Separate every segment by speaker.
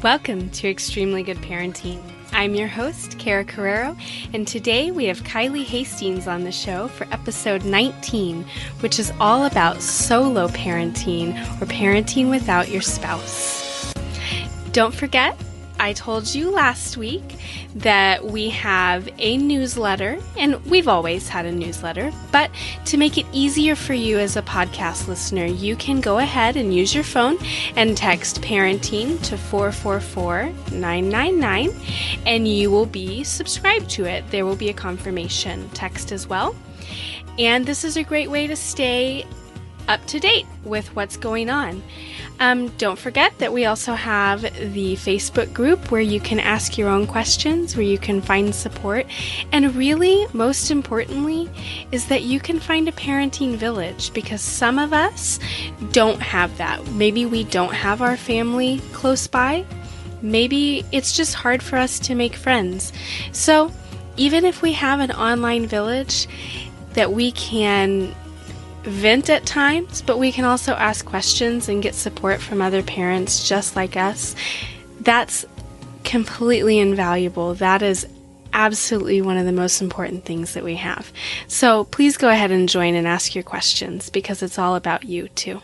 Speaker 1: Welcome to Extremely Good Parenting. I'm your host, Kara Carrero, and today we have Kylie Hastings on the show for episode 19, which is all about solo parenting or parenting without your spouse. Don't forget, I told you last week that we have a newsletter, and we've always had a newsletter, but to make it easier for you as a podcast listener, you can go ahead and use your phone and text parenting to 444-999, and you will be subscribed to it. There will be a confirmation text as well. And this is a great way to stay up to date with what's going on. Don't forget that we also have the Facebook group where you can ask your own questions, where you can find support, and really, most importantly, is that you can find a parenting village, because some of us don't have that. Maybe we don't have our family close by. Maybe it's just hard for us to make friends. So even if we have an online village that we can vent at times, but we can also ask questions and get support from other parents just like us, that's completely invaluable. That is absolutely one of the most important things that we have. So please go ahead and join and ask your questions, because it's all about you too.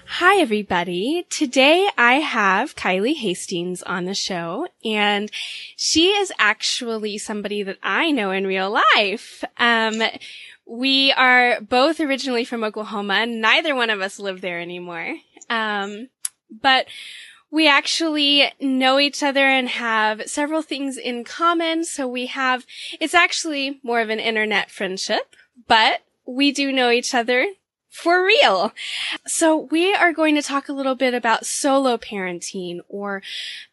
Speaker 1: Hi, everybody. Today I have Kylie Hastings on the show, and she is actually somebody that I know in real life. We are both originally from Oklahoma. Neither one of us live there anymore. But we actually know each other and have several things in common. So it's actually more of an internet friendship, but we do know each other for real. So we are going to talk a little bit about solo parenting, or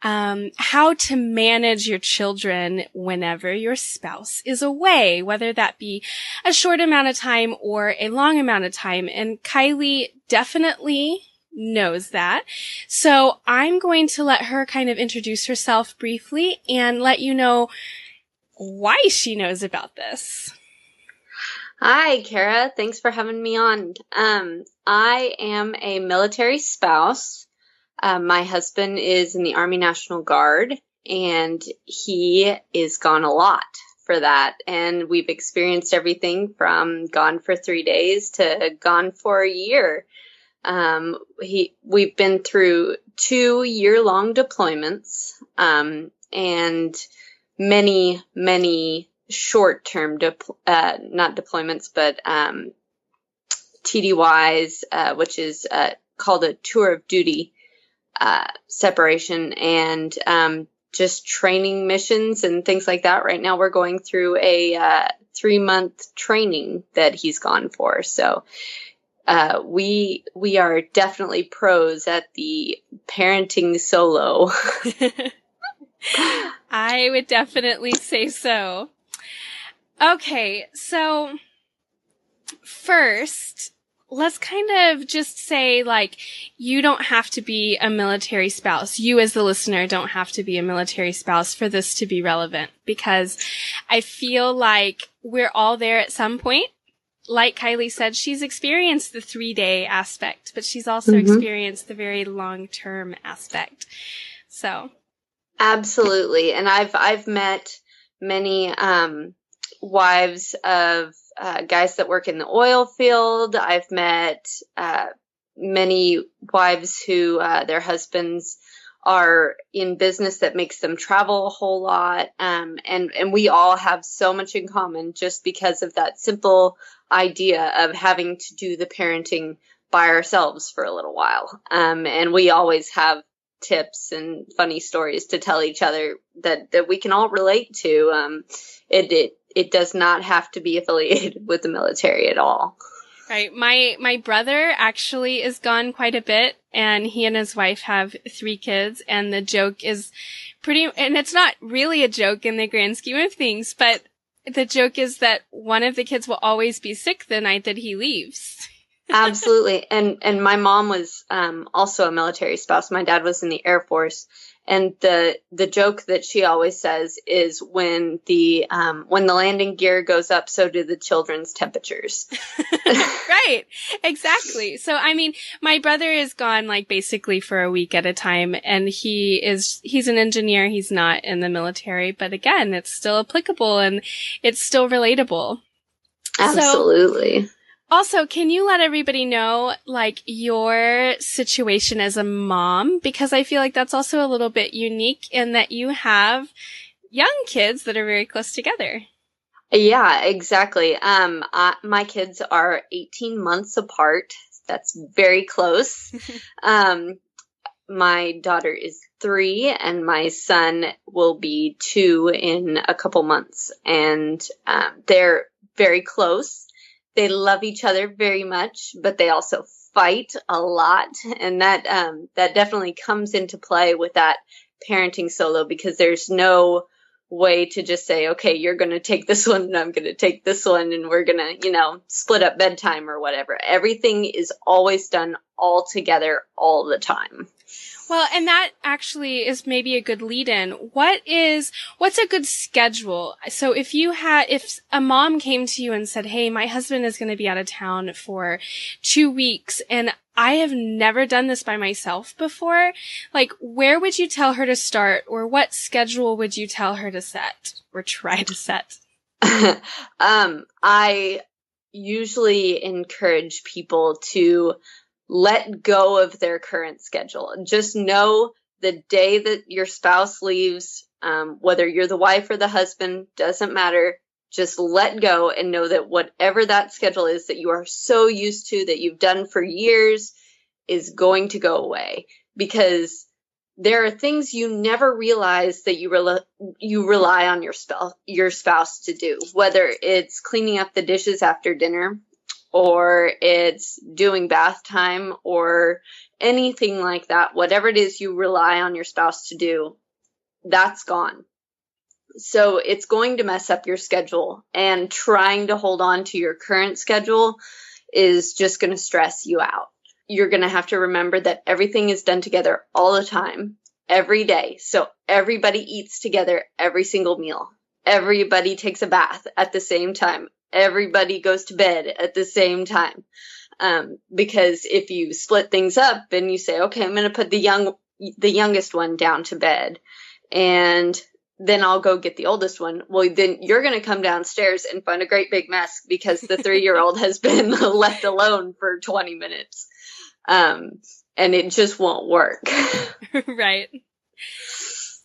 Speaker 1: how to manage your children whenever your spouse is away, whether that be a short amount of time or a long amount of time. And Kylie definitely knows that. So I'm going to let her kind of introduce herself briefly and let you know why she knows about this.
Speaker 2: Hi, Kara. Thanks for having me on. I am a military spouse. My husband is in the Army National Guard, and he is gone a lot for that. And we've experienced everything from gone for 3 days to gone for a year. We've been through 2 year-long deployments, and many short-term, not deployments, but TDYs, which is called a tour of duty separation, and just training missions and things like that. Right now we're going through a 3-month training that he's gone for. So we are definitely pros at the parenting solo.
Speaker 1: I would definitely say so. Okay, so first, let's kind of just say, you don't have to be a military spouse. You as the listener don't have to be a military spouse for this to be relevant, because I feel like we're all there at some point. Like Kylie said, she's experienced the 3-day aspect, but she's also experienced the very long-term aspect. So.
Speaker 2: Absolutely. And I've met many, wives of guys that work in the oil field. I've met many wives who their husbands are in business that makes them travel a whole lot. And we all have so much in common just because of that simple idea of having to do the parenting by ourselves for a little while. And we always have tips and funny stories to tell each other that we can all relate to. It does not have to be affiliated with the military at all.
Speaker 1: Right. My brother actually is gone quite a bit, and he and his wife have 3 kids, and the joke is and it's not really a joke in the grand scheme of things, but the joke is that one of the kids will always be sick the night that he leaves.
Speaker 2: Absolutely. And my mom was also a military spouse. My dad was in the Air Force. And the joke that she always says is when the landing gear goes up, so do the children's temperatures.
Speaker 1: Right. Right. Exactly. So, I mean, my brother is gone like basically for a week at a time, and he's an engineer. He's not in the military, but again, it's still applicable and it's still relatable.
Speaker 2: Absolutely.
Speaker 1: So, also, can you let everybody know, like, your situation as a mom? Because I feel like that's also a little bit unique in that you have young kids that are very close together.
Speaker 2: Yeah, exactly. My kids are 18 months apart. That's very close. My daughter is 3 and my son will be 2 in a couple months. And they're very close. They love each other very much, but they also fight a lot. And that definitely comes into play with that parenting solo, because there's no way to just say, okay, you're going to take this one and I'm going to take this one and we're going to, split up bedtime or whatever. Everything is always done all together all the time.
Speaker 1: Well, and that actually is maybe a good lead-in. What's a good schedule? So if a mom came to you and said, hey, my husband is going to be out of town for 2 weeks and I have never done this by myself before, like, where would you tell her to start, or what schedule would you tell her to set or try to set?
Speaker 2: I usually encourage people to let go of their current schedule. Just know the day that your spouse leaves, whether you're the wife or the husband, doesn't matter. Just let go and know that whatever that schedule is that you are so used to, that you've done for years, is going to go away. Because there are things you never realize that you rely on your spouse to do, whether it's cleaning up the dishes after dinner, or it's doing bath time, or anything like that. Whatever it is you rely on your spouse to do, that's gone. So it's going to mess up your schedule, and trying to hold on to your current schedule is just going to stress you out. You're going to have to remember that everything is done together all the time, every day. So everybody eats together every single meal. Everybody takes a bath at the same time. Everybody goes to bed at the same time. Because if you split things up and you say, okay, I'm going to put the youngest one down to bed, and then I'll go get the oldest one. Well, then you're going to come downstairs and find a great big mess because the 3-year-old has been left alone for 20 minutes. And it just won't work.
Speaker 1: Right.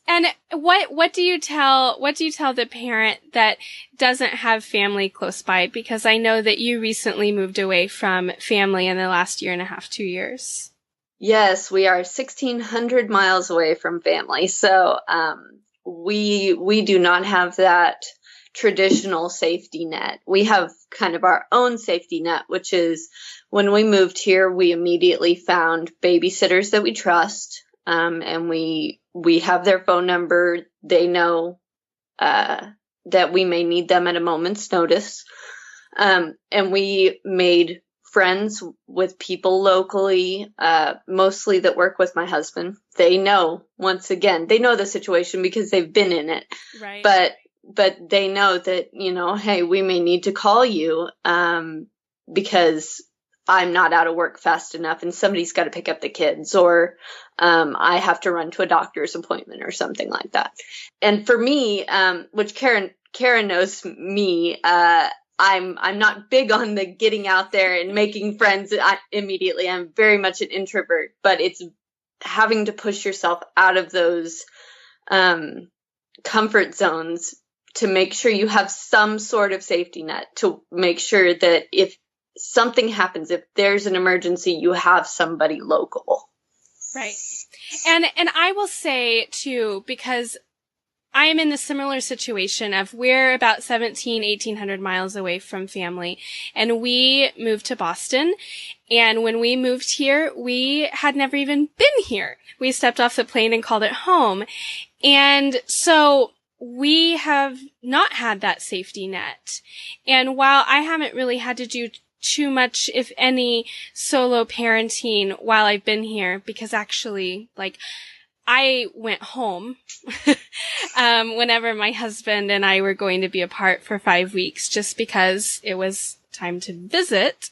Speaker 1: And what do you tell the parent that doesn't have family close by? Because I know that you recently moved away from family in the last 1.5 to 2 years.
Speaker 2: Yes, we are 1,600 miles away from family. So, we do not have that traditional safety net. We have kind of our own safety net, which is when we moved here, we immediately found babysitters that we trust. And we have their phone number. They know, that we may need them at a moment's notice. And we made friends with people locally, mostly that work with my husband. They know, once again, they know the situation because they've been in it.
Speaker 1: Right.
Speaker 2: But they know that, hey, we may need to call you, because I'm not out of work fast enough and somebody's got to pick up the kids, or I have to run to a doctor's appointment or something like that. And for me, which Karen knows me, I'm not big on the getting out there and making friends immediately. I'm very much an introvert, but it's having to push yourself out of those comfort zones to make sure you have some sort of safety net, to make sure that if something happens, if there's an emergency, you have somebody local.
Speaker 1: Right. And I will say too, because I am in the similar situation of we're about 1,800 miles away from family, and we moved to Boston. And when we moved here, we had never even been here. We stepped off the plane and called it home. And so we have not had that safety net. And while I haven't really had to do too much, if any, solo parenting while I've been here, because actually, I went home whenever my husband and I were going to be apart for 5 weeks, just because it was time to visit.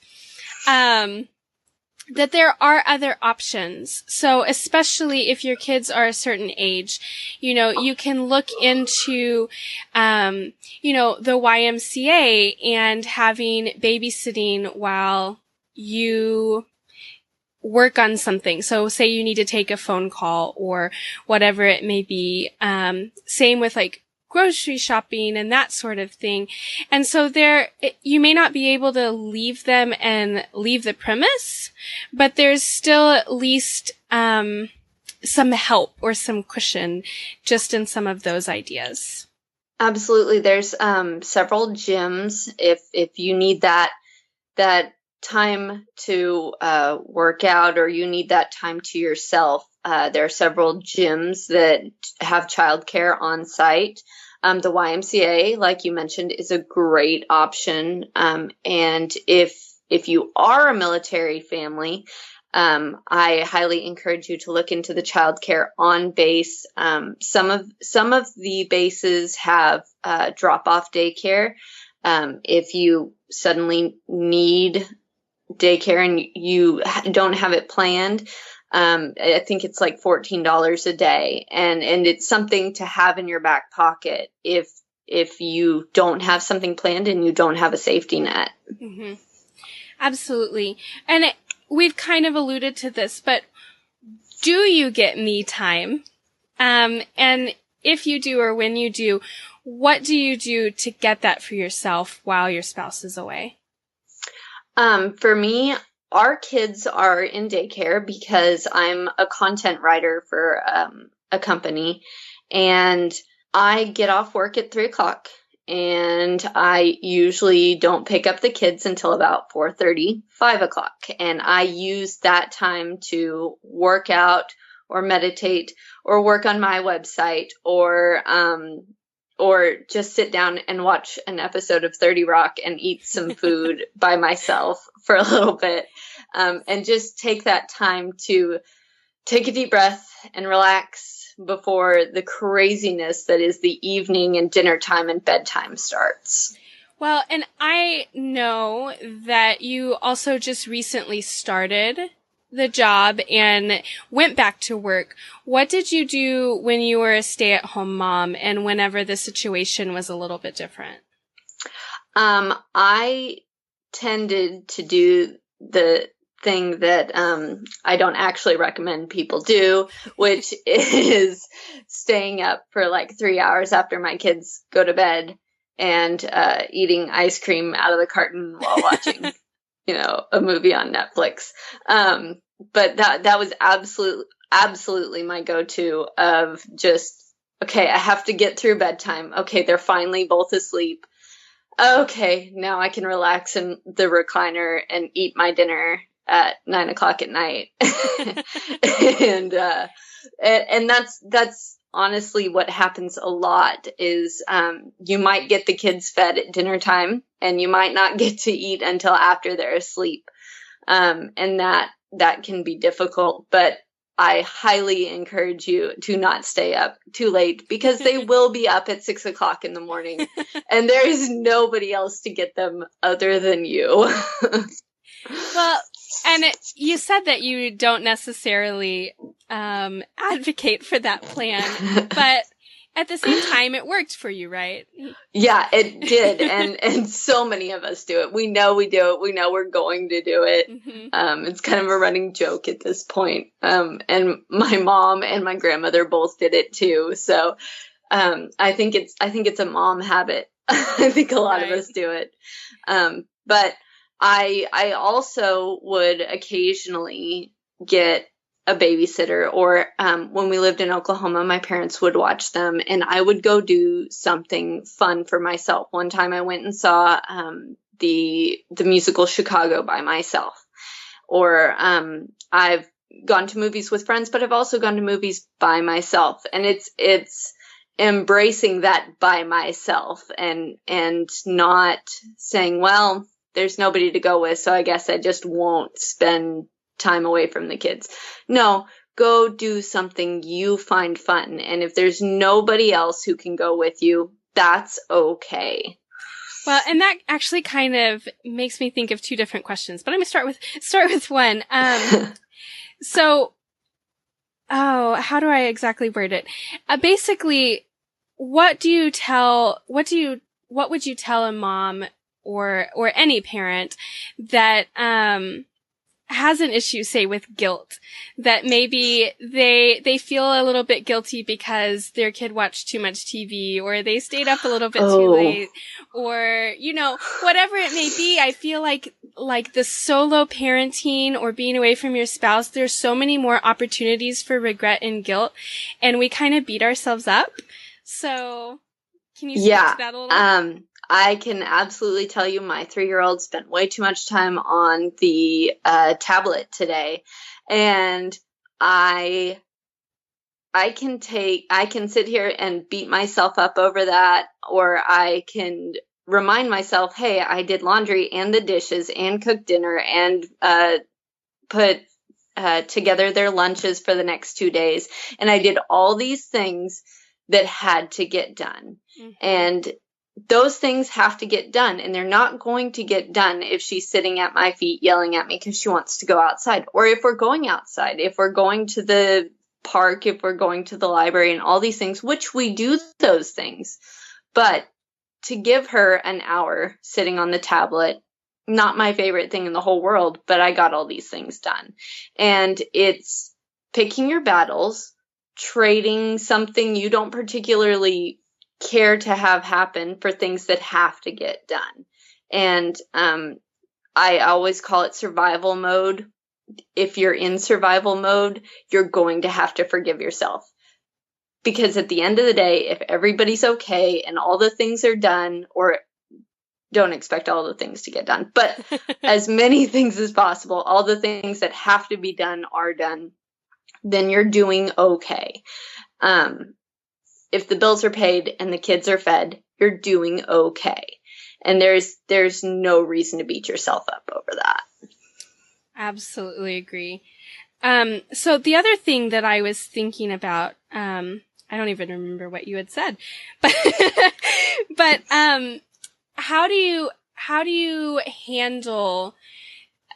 Speaker 1: that there are other options. So especially if your kids are a certain age, you can look into, the YMCA and having babysitting while you work on something. So say you need to take a phone call or whatever it may be. Same with like grocery shopping and that sort of thing. And so you may not be able to leave them and leave the premise, but there's still at least, some help or some cushion just in some of those ideas.
Speaker 2: Absolutely. There's, several gyms if you need that time to, work out, or you need that time to yourself. There are several gyms that have childcare on site. The YMCA, like you mentioned, is a great option. And if you are a military family, I highly encourage you to look into the childcare on base. Some of the bases have drop-off daycare. If you suddenly need daycare and you don't have it planned, I think it's like $14 a day, and it's something to have in your back pocket if you don't have something planned and you don't have a safety net.
Speaker 1: Mm-hmm. Absolutely. And we've kind of alluded to this, but do you get me time? And if you do, or when you do, what do you do to get that for yourself while your spouse is away?
Speaker 2: For me, our kids are in daycare because I'm a content writer for a company, and I get off work at 3:00, and I usually don't pick up the kids until about 4:30, 5:00. And I use that time to work out or meditate or work on my website or just sit down and watch an episode of 30 Rock and eat some food by myself for a little bit. And just take that time to take a deep breath and relax before the craziness that is the evening and dinner time and bedtime starts.
Speaker 1: Well, and I know that you also just recently started the job and went back to work. What did you do when you were a stay-at-home mom and whenever the situation was a little bit different?
Speaker 2: I tended to do the thing that I don't actually recommend people do, which is staying up for like 3 hours after my kids go to bed and eating ice cream out of the carton while watching a movie on Netflix. But that was absolutely my go-to of just, okay, I have to get through bedtime. Okay, they're finally both asleep. Okay, now I can relax in the recliner and eat my dinner at 9:00 at night. and that's honestly what happens a lot is, you might get the kids fed at dinner time and you might not get to eat until after they're asleep. And that can be difficult, but I highly encourage you to not stay up too late because they will be up at 6:00 in the morning and there is nobody else to get them other than you.
Speaker 1: Well, and you said that you don't necessarily advocate for that plan, but at the same time, it worked for you, right?
Speaker 2: Yeah, it did. And so many of us do it. We know we do it. We know we're going to do it. Mm-hmm. It's kind of a running joke at this point. And my mom and my grandmother both did it too. So, I think it's a mom habit. I think a lot of us do it. But I also would occasionally get a babysitter, or when we lived in Oklahoma, my parents would watch them and I would go do something fun for myself. One time I went and saw the musical Chicago by myself, or I've gone to movies with friends, but I've also gone to movies by myself, and it's embracing that by myself and not saying, well, there's nobody to go with, so I guess I just won't spend time away from the kids. No, go do something you find fun. And if there's nobody else who can go with you, that's okay.
Speaker 1: Well, and that actually kind of makes me think of two different questions, but I'm going to start with one. So, how do I exactly word it? Basically, what would you tell a mom or any parent that, has an issue, say, with guilt, that maybe they feel a little bit guilty because their kid watched too much TV, or they stayed up a little bit too late, or, whatever it may be. I feel like the solo parenting or being away from your spouse, there's so many more opportunities for regret and guilt, and we kind of beat ourselves up. So can you speak to that a little?
Speaker 2: I can absolutely tell you my 3-year-old spent way too much time on the tablet today. And I can sit here and beat myself up over that, or I can remind myself, hey, I did laundry and the dishes and cooked dinner and put together their lunches for the next 2 days. And I did all these things that had to get done. Mm-hmm. And those things have to get done, and they're not going to get done if she's sitting at my feet yelling at me because she wants to go outside. Or if we're going outside, if we're going to the park, if we're going to the library and all these things, which we do those things. But to give her an hour sitting on the tablet, not my favorite thing in the whole world, but I got all these things done. And it's picking your battles, trading something you don't particularly care to have happen for things that have to get done. And I always call it survival mode. If you're in survival mode, you're going to have to forgive yourself. Because at the end of the day, if everybody's okay and all the things are done, or don't expect all the things to get done, but as many things as possible, all the things that have to be done are done, then you're doing okay. If the bills are paid and the kids are fed, you're doing okay. And there's no reason to beat yourself up over that.
Speaker 1: Absolutely agree. So the other thing that I was thinking about, I don't even remember what you had said, but how do you handle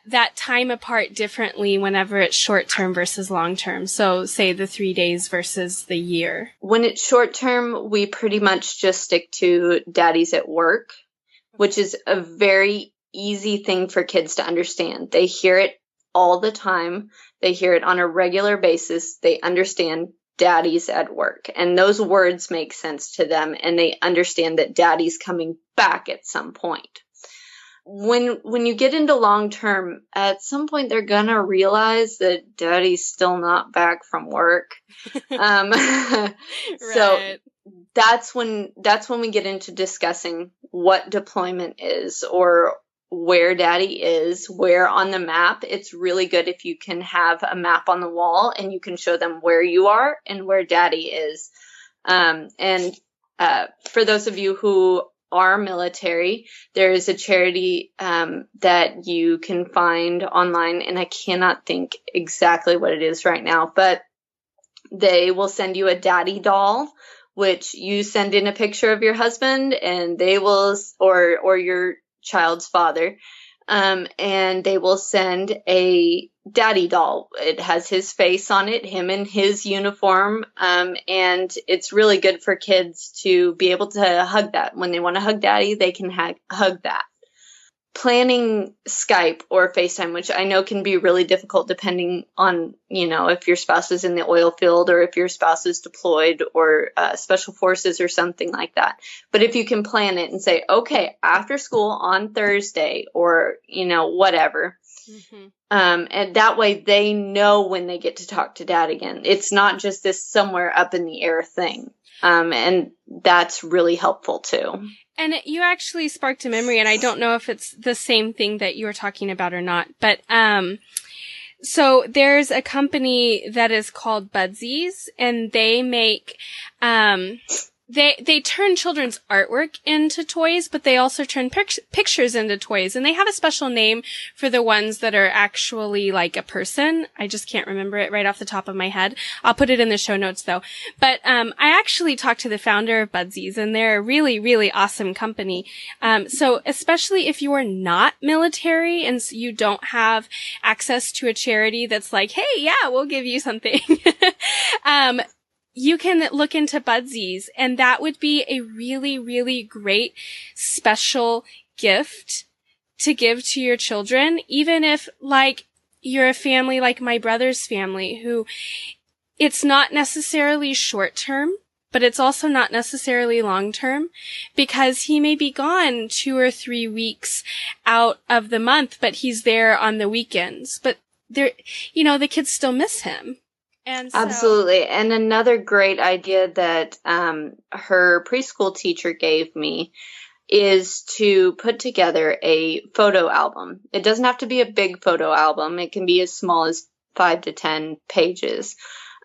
Speaker 1: that time apart differently whenever it's short term versus long term? So say the 3 days versus the year.
Speaker 2: When it's short term, we pretty much just stick to daddy's at work, which is a very easy thing for kids to understand. They hear it all the time. They hear it on a regular basis. They understand daddy's at work, and those words make sense to them, and they understand that daddy's coming back at some point. When you get into long term, at some point they're gonna realize that daddy's still not back from work.
Speaker 1: Right.
Speaker 2: So that's when we get into discussing what deployment is, or where daddy is, where on the map. It's really good if you can have a map on the wall and you can show them where you are and where daddy is. And for those of you who are military, there is a charity that you can find online, and I cannot think exactly what it is right now, but they will send you a daddy doll, which you send in a picture of your husband, and they will, or your child's father, and they will send a daddy doll. It has his face on it, him in his uniform, and it's really good for kids to be able to hug that. When they want to hug daddy, they can hug that. Planning Skype or FaceTime, which I know can be really difficult depending on, if your spouse is in the oil field or if your spouse is deployed or special forces or something like that. But if you can plan it and say, okay, after school on Thursday or, whatever. Mm-hmm. And that way they know when they get to talk to dad again. It's not just this somewhere up in the air thing. And that's really helpful too.
Speaker 1: And you actually sparked a memory, and I don't know if it's the same thing that you were talking about or not, but so there's a company that is called Budsies, and they make they turn children's artwork into toys, but they also turn pictures into toys. And they have a special name for the ones that are actually like a person. I just can't remember it right off the top of my head. I'll put it in the show notes though. But I actually talked to the founder of Budsies, and they're a really, really awesome company. So especially if you are not military and you don't have access to a charity that's like, hey, yeah, we'll give you something. You can look into Budsies, and that would be a really, really great special gift to give to your children, even if, like, you're a family like my brother's family, who it's not necessarily short term, but it's also not necessarily long term, because he may be gone 2 or 3 weeks out of the month, but he's there on the weekends. But there, the kids still miss him. And so,
Speaker 2: absolutely. And another great idea that her preschool teacher gave me is to put together a photo album. It doesn't have to be a big photo album. It can be as small as 5 to 10 pages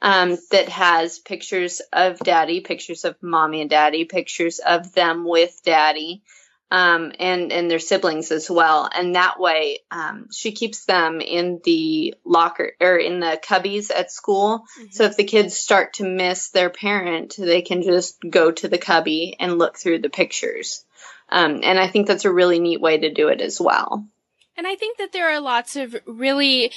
Speaker 2: that has pictures of Daddy, pictures of Mommy and Daddy, pictures of them with Daddy, and their siblings as well. And that way, she keeps them in the locker or in the cubbies at school. Mm-hmm. So if the kids start to miss their parent, they can just go to the cubby and look through the pictures. And I think that's a really neat way to do it as well.
Speaker 1: And I think that there are lots of really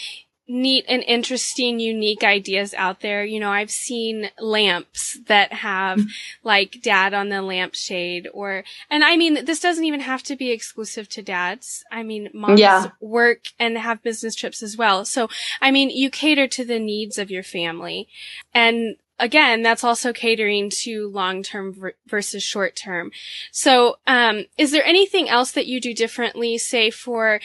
Speaker 1: neat and interesting, unique ideas out there. I've seen lamps that have like Dad on the lampshade, and I mean, this doesn't even have to be exclusive to dads. I mean, moms work and have business trips as well. So, I mean, you cater to the needs of your family. And again, that's also catering to long-term versus short-term. So, is there anything else that you do differently, say for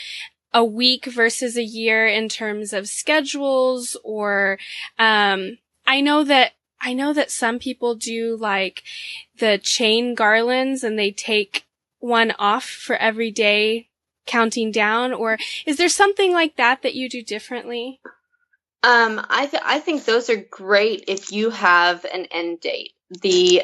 Speaker 1: a week versus a year in terms of schedules? Or I know that some people do like the chain garlands, and they take one off for every day counting down. Or is there something like that you do differently?
Speaker 2: I think those are great if you have an end date. The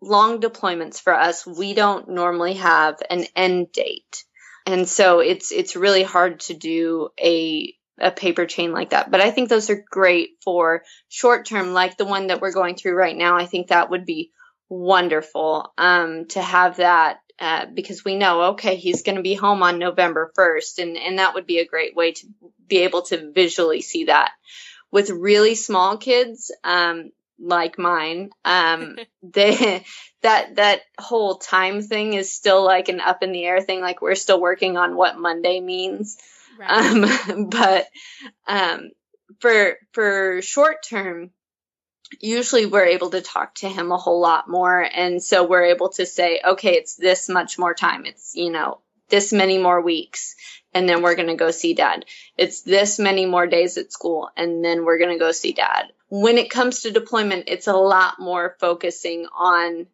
Speaker 2: long deployments for us, we don't normally have an end date. And so it's really hard to do a paper chain like that. But I think those are great for short term, like the one that we're going through right now. I think that would be wonderful to have that because we know, okay, he's going to be home on November 1st. And that would be a great way to be able to visually see that. With really small kids, like mine, that whole time thing is still like an up in the air thing. Like we're still working on what Monday means. Right. But for short term, usually we're able to talk to him a whole lot more. And so we're able to say, okay, it's this much more time. It's, this many more weeks. And then we're going to go see Dad. It's this many more days at school. And then we're going to go see Dad. When it comes to deployment, it's a lot more focusing on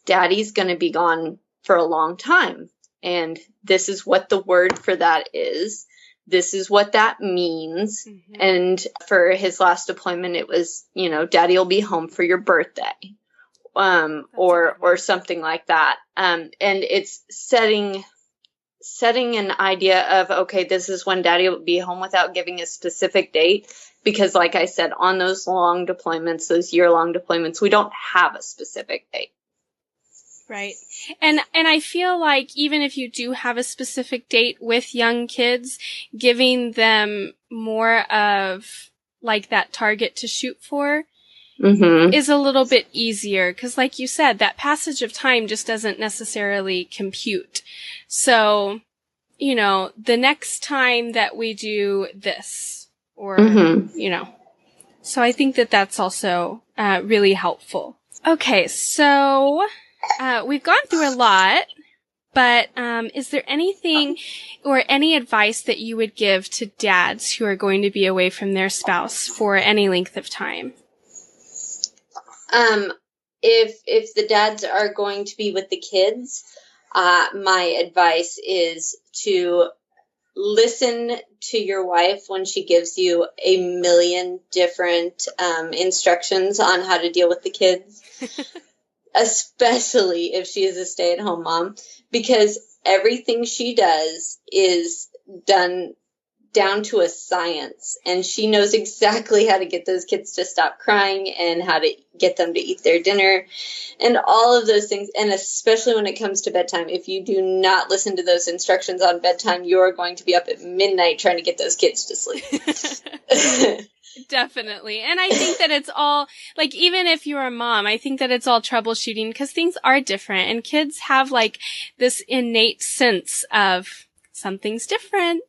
Speaker 2: Daddy's going to be gone for a long time. And this is what the word for that is. This is what that means. Mm-hmm. And for his last deployment, it was, Daddy will be home for your birthday. Or something like that. And it's setting an idea of, okay, this is when Daddy will be home without giving a specific date. Because like I said, on those long deployments, those year-long deployments, we don't have a specific date.
Speaker 1: Right. And I feel like even if you do have a specific date with young kids, giving them more of like that target to shoot for is a little bit easier. Because like you said, that passage of time just doesn't necessarily compute. So, the next time that we do this, or, so I think that that's also really helpful. Okay, so we've gone through a lot, but is there anything or any advice that you would give to dads who are going to be away from their spouse for any length of time?
Speaker 2: If the dads are going to be with the kids, my advice is to listen to your wife when she gives you a million different instructions on how to deal with the kids. especially if she is a stay-at-home mom, because everything she does is done down to a science, and she knows exactly how to get those kids to stop crying and how to get them to eat their dinner and all of those things. And especially when it comes to bedtime, if you do not listen to those instructions on bedtime, you're going to be up at midnight trying to get those kids to sleep.
Speaker 1: Definitely. And I think that it's all, like, even if you're a mom, I think that it's all troubleshooting because things are different and kids have like this innate sense of something's different.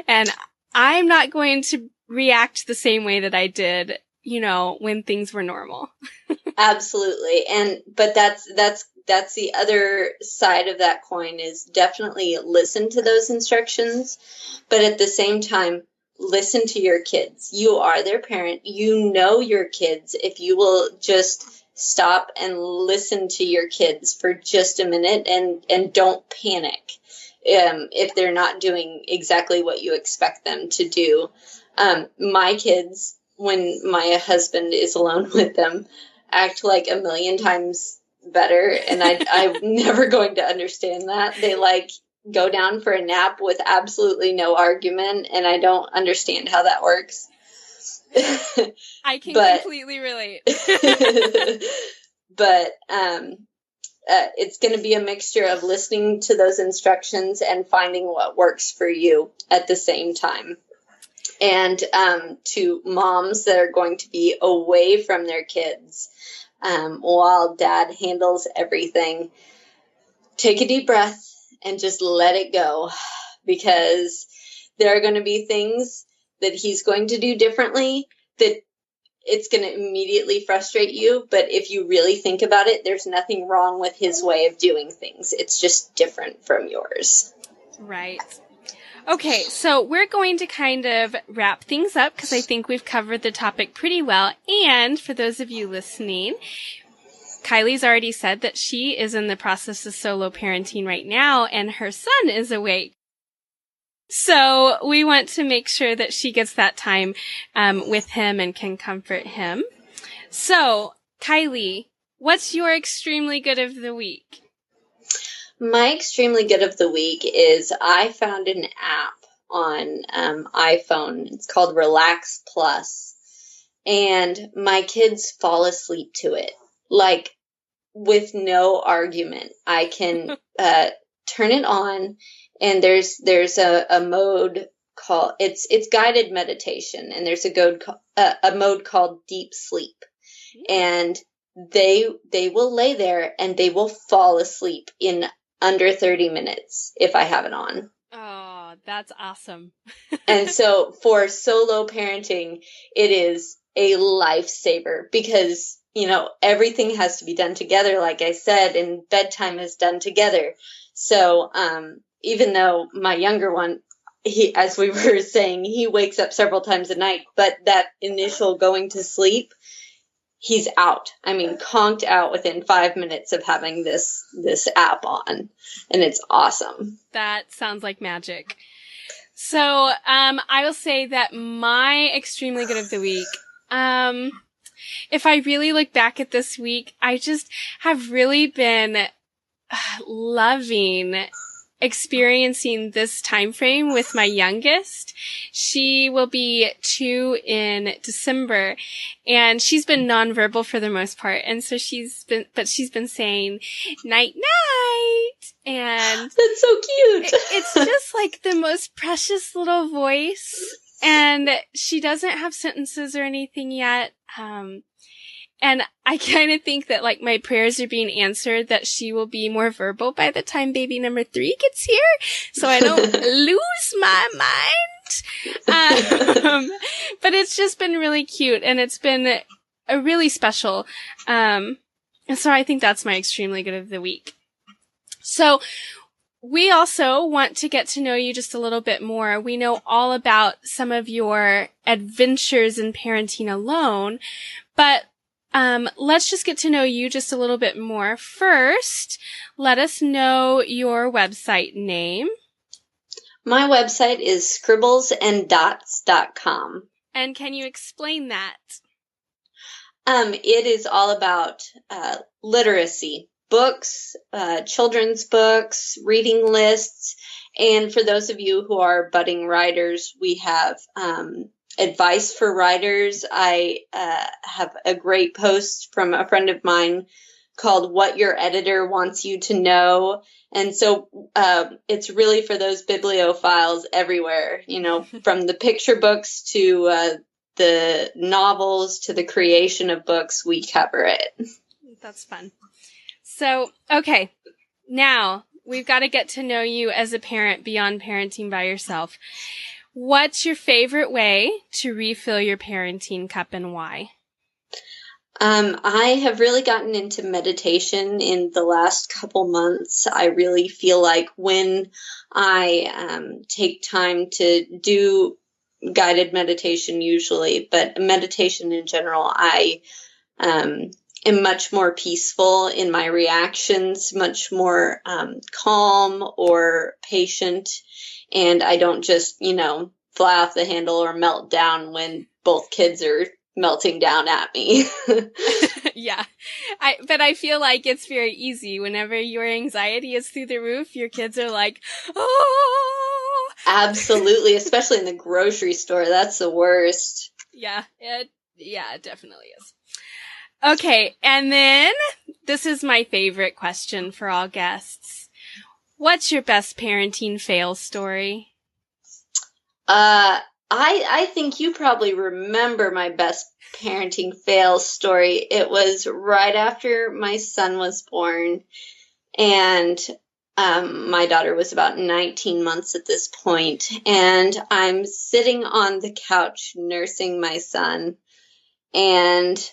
Speaker 1: And I'm not going to react the same way that I did, when things were normal.
Speaker 2: Absolutely. But that's the other side of that coin, is definitely listen to those instructions, but at the same time, listen to your kids. You are their parent. You know your kids. If you will just stop and listen to your kids for just a minute and don't panic if they're not doing exactly what you expect them to do. My kids, when my husband is alone with them, act like a million times better, and I'm never going to understand that. They go down for a nap with absolutely no argument, and I don't understand how that works.
Speaker 1: I can completely relate.
Speaker 2: But it's going to be a mixture of listening to those instructions and finding what works for you at the same time. And to moms that are going to be away from their kids while dad handles everything, take a deep breath and just let it go, because there are going to be things that he's going to do differently that it's going to immediately frustrate you. But if you really think about it, there's nothing wrong with his way of doing things. It's just different from yours.
Speaker 1: Right. Okay, so we're going to kind of wrap things up because I think we've covered the topic pretty well. And for those of you listening, Kylie's already said that she is in the process of solo parenting right now, and her son is awake. So we want to make sure that she gets that time with him and can comfort him. So, Kylie, what's your extremely good of the week?
Speaker 2: My extremely good of the week is I found an app on iPhone. It's called Relax Plus, and my kids fall asleep to it. With no argument. I can turn it on, and there's a mode called it's guided meditation, and there's a mode called deep sleep, and they will lay there and they will fall asleep in under 30 minutes if I have it on.
Speaker 1: Oh, that's awesome.
Speaker 2: And so for solo parenting, it is a lifesaver because everything has to be done together, like I said, and bedtime is done together. So even though my younger one, as we were saying, he wakes up several times a night, but that initial going to sleep, he's out. I mean, conked out within 5 minutes of having this app on, and it's awesome.
Speaker 1: That sounds like magic. So I will say that my extremely good of the week, if I really look back at this week, I just have really been loving experiencing this time frame with my youngest. She will be 2 in December, and she's been nonverbal for the most part. And so she's been saying night night, and
Speaker 2: that's so cute.
Speaker 1: It's just like the most precious little voice. And she doesn't have sentences or anything yet. And I kind of think that my prayers are being answered, that she will be more verbal by the time baby number 3 gets here, so I don't lose my mind. But it's just been really cute, and it's been a really special. And so I think that's my extremely good of the week. So we also want to get to know you just a little bit more. We know all about some of your adventures in parenting alone, but let's just get to know you just a little bit more. First, let us know your website name.
Speaker 2: My website is scribblesanddots.com.
Speaker 1: And can you explain that?
Speaker 2: It is all about literacy, books, children's books, reading lists. And for those of you who are budding writers, we have advice for writers. I have a great post from a friend of mine called What Your Editor Wants You to Know. And so it's really for those bibliophiles everywhere, from the picture books to the novels to the creation of books, we cover it.
Speaker 1: That's fun. So, okay, now we've got to get to know you as a parent beyond parenting by yourself. What's your favorite way to refill your parenting cup and why?
Speaker 2: I have really gotten into meditation in the last couple months. I really feel like when I take time to do guided meditation usually, but meditation in general, I am much more peaceful in my reactions, much more calm or patient, and I don't just, fly off the handle or melt down when both kids are melting down at me.
Speaker 1: Yeah. But I feel like it's very easy. Whenever your anxiety is through the roof, your kids are like, oh!
Speaker 2: Absolutely. Especially in the grocery store. That's the worst.
Speaker 1: Yeah, it definitely is. Okay. And then this is my favorite question for all guests. What's your best parenting fail story?
Speaker 2: I think you probably remember my best parenting fail story. It was right after my son was born, and my daughter was about 19 months at this point, and I'm sitting on the couch nursing my son, and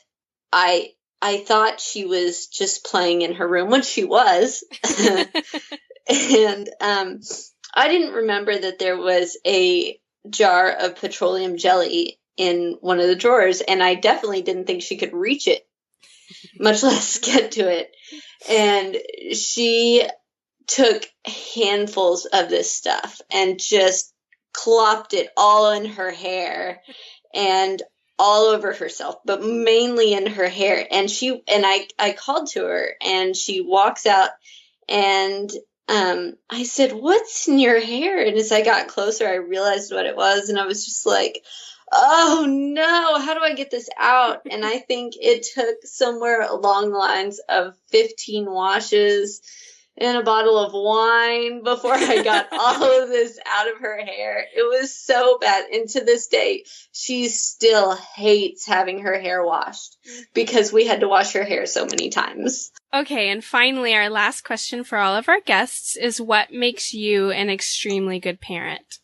Speaker 2: I thought she was just playing in her room, which she was, and I didn't remember that there was a jar of petroleum jelly in one of the drawers, and I definitely didn't think she could reach it, much less get to it. And she took handfuls of this stuff and just clopped it all in her hair and all over herself, but mainly in her hair. And I called to her, and she walks out, and I said, "What's in your hair?" And as I got closer, I realized what it was. And I was just like, oh no, how do I get this out? And I think it took somewhere along the lines of 15 washes and a bottle of wine before I got all of this out of her hair. It was so bad. And to this day, she still hates having her hair washed because we had to wash her hair so many times.
Speaker 1: Okay, and finally, our last question for all of our guests is, what makes you an extremely good parent?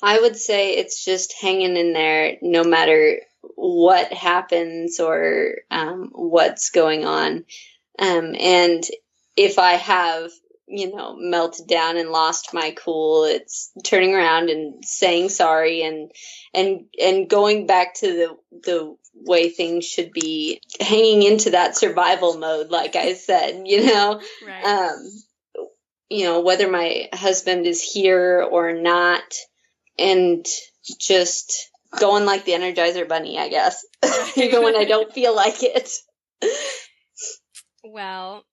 Speaker 2: I would say it's just hanging in there no matter what happens or what's going on. And if I have, melted down and lost my cool, it's turning around and saying sorry and going back to the way things should be, hanging into that survival mode, like I said,
Speaker 1: Right.
Speaker 2: Whether my husband is here or not, and just going like the Energizer Bunny, I guess, even when I don't feel like it.
Speaker 1: Well,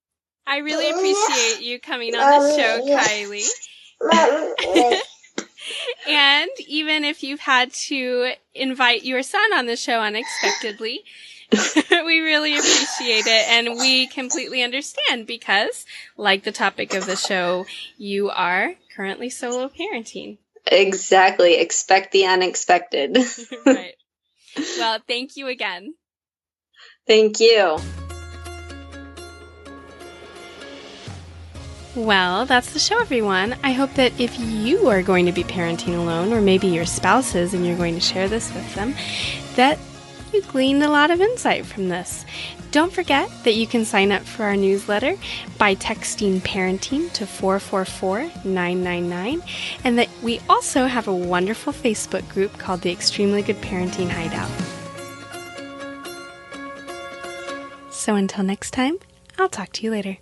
Speaker 1: I really appreciate you coming on the show, Kylie. And even if you've had to invite your son on the show unexpectedly, we really appreciate it. And we completely understand because, like the topic of the show, you are currently solo parenting.
Speaker 2: Exactly. Expect the unexpected.
Speaker 1: Right. Well, thank you again.
Speaker 2: Thank you.
Speaker 1: Well, that's the show, everyone. I hope that if you are going to be parenting alone, or maybe your spouse is and you're going to share this with them, that you gleaned a lot of insight from this. Don't forget that you can sign up for our newsletter by texting parenting to 444-999, and that we also have a wonderful Facebook group called the Extremely Good Parenting Hideout. So until next time, I'll talk to you later.